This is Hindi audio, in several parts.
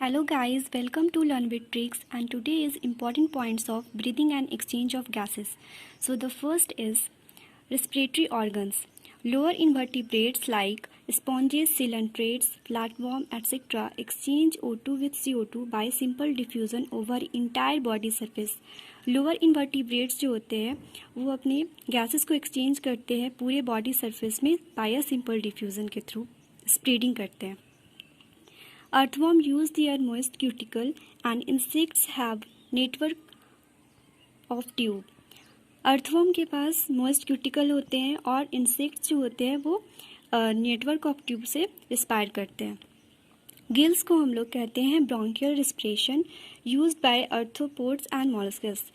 Hello guys, welcome to Learn with Tricks, and today is important points of breathing and exchange of gases. So the first is respiratory organs. Lower invertebrates like sponges, coelentrates, flatworm, etc. exchange O2 with CO2 by simple diffusion over entire body surface. Lower invertebrates जो होते हैं वो अपने गैसेस को एक्सचेंज करते हैं पूरे बॉडी सरफेस में बाय सिंपल डिफ्यूज़न के थ्रू स्प्रेडिंग करते हैं. Earthworm use their moist cuticle and insects have network of tube. Earthworm के पास मोइस्ट क्यूटिकल होते हैं और इंसेक्ट्स जो होते हैं वो नेटवर्क ऑफ ट्यूब से रिस्पायर करते हैं. गिल्स को हम लोग कहते हैं bronchial respiration used by arthropods and molluscs.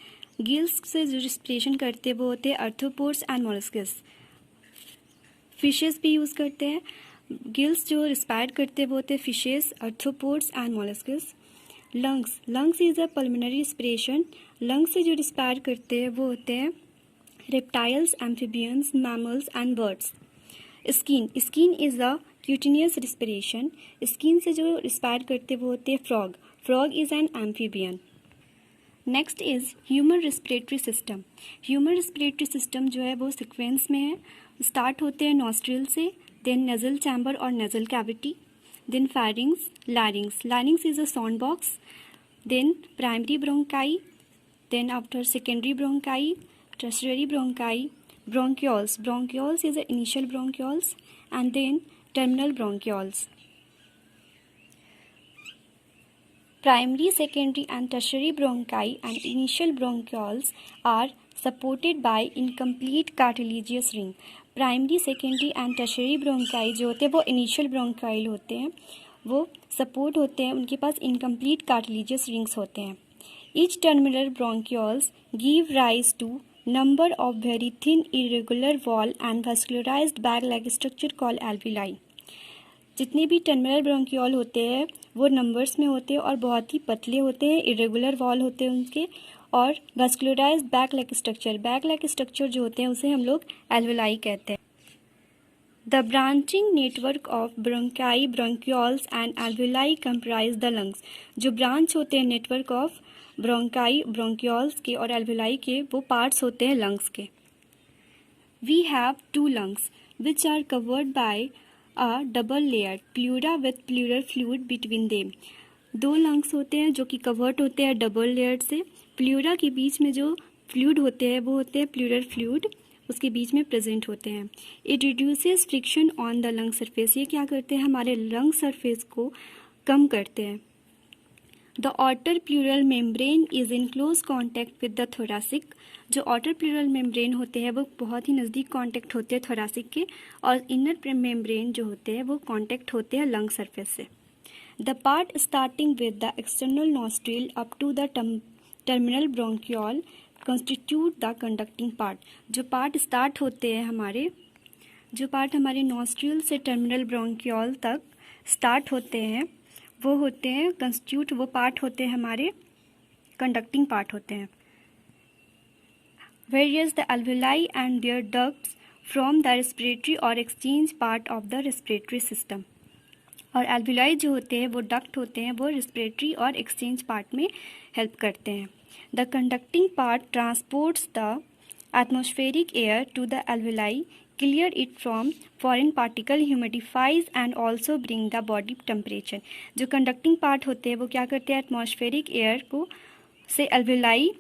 Gills से जो रिस्पिरेशन करते हैं वो होते हैं आर्थ्रोपोड्स एंड मॉलस्कस. फिशेस भी यूज़ करते हैं. गिल्स जो रिस्पायर करते हैं वो होते हैं fishes, arthropods and molluscs. Lungs is a pulmonary respiration. Lungs से जो रिस्पायर करते हैं वो होते हैं reptiles, amphibians, mammals and birds. Skin is a cutaneous respiration. Skin से जो रिस्पायर करते हैं वो होते हैं frog is an amphibian. Next is human respiratory system. Human respiratory system जो है वो सिक्वेंस में है. स्टार्ट होते हैं नॉस्ट्रिल से, then nasal chamber or nasal cavity, then pharynx, larynx is a sound box, then primary bronchi, then after secondary bronchi, tertiary bronchi, bronchioles is the initial bronchioles, and then terminal bronchioles. Primary, secondary and tertiary bronchi and initial bronchioles are supported by incomplete cartilaginous ring. Primary, secondary and tertiary bronchi जो होते हैं वो इनिशियल ब्रोंकाइल होते हैं, वो सपोर्ट होते हैं, उनके पास इनकम्प्लीट कार्टिलेजियस रिंग्स होते हैं. Each terminal bronchioles give rise to number of very thin irregular wall and vascularised bag like structure called alveoli. जितने भी टर्मिनल ब्रोंक्यूल होते हैं वो नंबर्स में होते हैं और बहुत ही पतले होते हैं, इरेगुलर वॉल होते हैं उनके, और वैस्कुलराइज्ड बैक लाइक स्ट्रक्चर जो होते हैं उसे हम लोग एल्विलाई कहते हैं. The branching network of bronchi, bronchioles and alveoli comprise the lungs. जो ब्रांच होते हैं नेटवर्क ऑफ ब्रोंकाई, ब्रोंक्यूल्स के और एल्विलाई के, वो पार्ट्स होते हैं लंग्स के. We have 2 lungs which are covered by a double layer pleura with pleural fluid between them. 2 lungs होते हैं जो कि कवर्ड होते हैं डबल लेयर से. प्लूरा के बीच में जो फ्लूइड होते हैं वो होते हैं प्लूरल फ्लूइड, उसके बीच में प्रेजेंट होते हैं. It reduces friction on the lung surface. ये क्या करते हैं, हमारे लंग सरफेस को कम करते हैं. The outer pleural membrane is in close contact with the thoracic. जो ऑटर प्लूरल मेम्ब्रेन होते हैं वो बहुत ही नज़दीक कॉन्टैक्ट होते हैं थोरासिक के, और इनर मेम्ब्रेन जो होते हैं वो कॉन्टैक्ट होते हैं लंग सरफेस से. The part starting with the external nostril up to the terminal bronchiole constitute the conducting part. जो पार्ट स्टार्ट होते हैं हमारे नॉस्ट्रिल से टर्मिनल ब्रोंक्यूल तक स्टार्ट होते हैं वो होते हैं कंस्टिट्यूट, वो पार्ट होते हैं हमारे कंडक्टिंग पार्ट होते हैं. Various the alveoli and their ducts from the respiratory और exchange part of the respiratory system. और एल्विलाई जो होते हैं वो डक्ट होते हैं, वो रेस्पिरेटरी और एक्सचेंज पार्ट में हेल्प करते हैं. The conducting part transports the atmospheric air to the alveoli, clear it from foreign particle, humidifies and also bring the body temperature. जो कंडक्टिंग पार्ट होते हैं वो क्या करते हैं, एटमॉस्फेरिक एयर को से एल्विलाई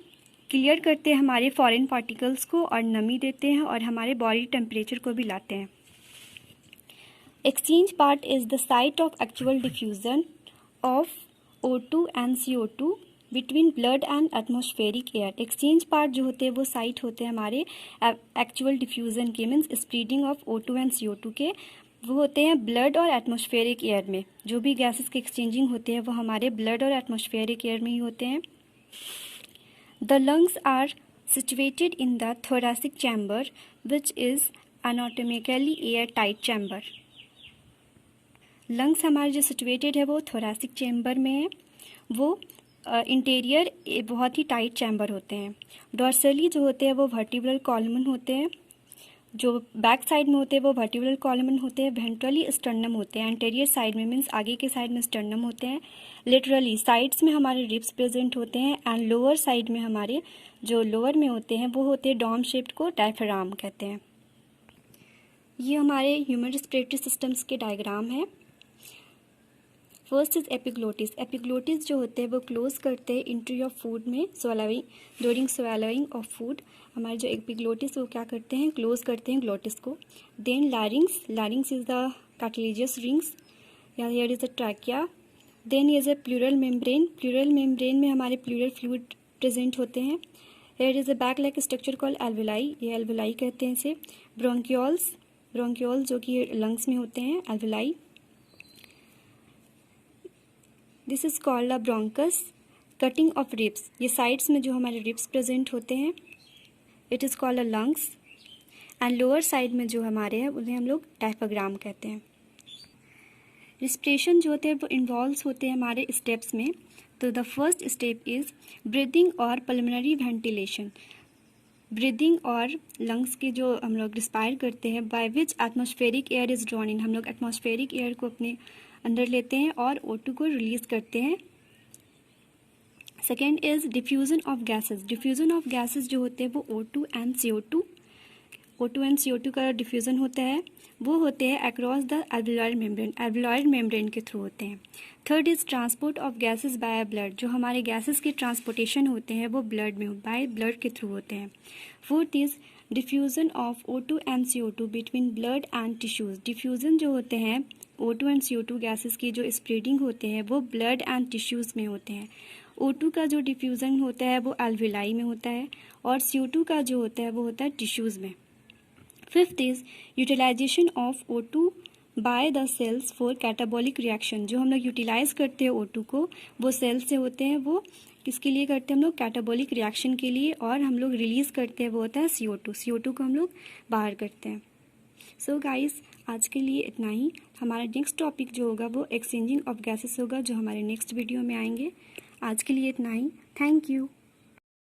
क्लियर करते हैं हमारे फॉरेन पार्टिकल्स को और नमी देते हैं और हमारे बॉडी टेम्परेचर को भी लाते हैं. Exchange part is the site of actual diffusion of O2 and CO2 between blood and atmospheric air. Exchange part जो होते हैं वो साइट होते हैं हमारे actual diffusion के, means spreading of O2 and CO2 के, वो होते हैं ब्लड और एटमॉस्फेरिक एयर में. जो भी गैसेस के एक्सचेंजिंग होते हैं वो हमारे ब्लड और एटमॉस्फेरिक एयर में ही होते हैं. The lungs are situated in the thoracic chamber which is anatomically air-tight chamber. Lungs हमारे जो सिचुएटेड है वो थोरासिक चैम्बर में है, वो इंटीरियर बहुत ही टाइट चैम्बर होते हैं. डॉर्सली जो होते हैं वो वर्टिब्रल कॉलमन होते हैं, जो बैक साइड में होते हैं वो वर्टिब्रल कॉलमन होते हैं, वेंट्रली स्टर्नम होते हैं, एंटेरियर साइड में मीन्स आगे के साइड में स्टर्नम होते हैं, लिटरली साइड्स में हमारे रिब्स प्रेजेंट होते हैं, एंड लोअर साइड में हमारे जो लोअर में होते हैं वो होते हैं डॉम शेप्ड को डायफ्राम कहते हैं। ये हमारे ह्यूमन रेस्पिरेटरी सिस्टम्स के डायग्राम है। First is epiglottis. एपिग्लोटिस जो होते हैं वो क्लोज करते हैं एंट्री ऑफ फूड में स्वैलोइंग, ड्यूरिंग स्वैलोइंग ऑफ फूड हमारे जो एपिग्लोटिस वो क्या करते हैं, क्लोज करते हैं ग्लोटिस को। Then larynx, larynx is the cartilaginous rings, या here is the trachea. Then is a pleural membrane, pleural membrane में हमारे प्लूरल फ्लूइड प्रेजेंट होते हैं। Here is a back like structure called alveoli, ये एल्वेलाई कहते हैं इसे। ब्रोंकियोल्स, ब्रोंकियोल्स जो कि लंग्स में होते हैं, alveoli. This is called a bronchus. Cutting of ribs, ये साइड्स में जो हमारे रिब्स प्रेजेंट होते हैं, it is called a lungs. And lower side में जो हमारे हैं उन्हें हम लोग डायफ्राम कहते हैं। रिस्पिरेशन जो होते हैं वो इन्वॉल्व होते हैं हमारे स्टेप्स में। तो the first step is breathing और पल्मोनरी वेंटिलेशन। ब्रीदिंग और लंग्स के जो हम लोग रिस्पायर करते हैं, by which atmospheric air is drawn in, हम लोग एटमॉस्फेरिक एयर को अपने अंदर लेते हैं और O2 को रिलीज करते हैं। Second is diffusion of gases. Diffusion of gases जो होते हैं वो O2 and CO2, O2 and CO2 का डिफ्यूजन होता है वो होते हैं across the alveolar membrane, alveolar membrane के थ्रू होते हैं। Third is transport of gases by blood, जो हमारे गैसेस के ट्रांसपोर्टेशन होते हैं वो ब्लड में बाय ब्लड के थ्रू होते हैं। Fourth is diffusion of O2 and CO2 between blood and tissues. Diffusion जो होते हैं O2 एंड CO2 गैसेस की जो स्प्रेडिंग होते हैं वो ब्लड एंड टिश्यूज में होते हैं। O2 का जो डिफ्यूजन होता है वो एल्वेलाई में होता है और CO2 का जो होता है वो होता है टिश्यूज में। Fifth is utilisation of O2 by the cells for catabolic reaction. जो हम लोग यूटिलाइज करते हैं O2 को वो सेल्स से होते हैं, वो किसके लिए करते हैं हम लोग, कैटाबॉलिक रिएक्शन के लिए, और हम लोग रिलीज करते हैं वो होता है CO2, CO2 को हम लोग बाहर करते हैं। सो गाइस आज के लिए इतना ही। हमारा नेक्स्ट टॉपिक जो होगा वो एक्सचेंजिंग ऑफ गैसेस होगा, जो हमारे नेक्स्ट वीडियो में आएंगे। आज के लिए इतना ही। Thank you.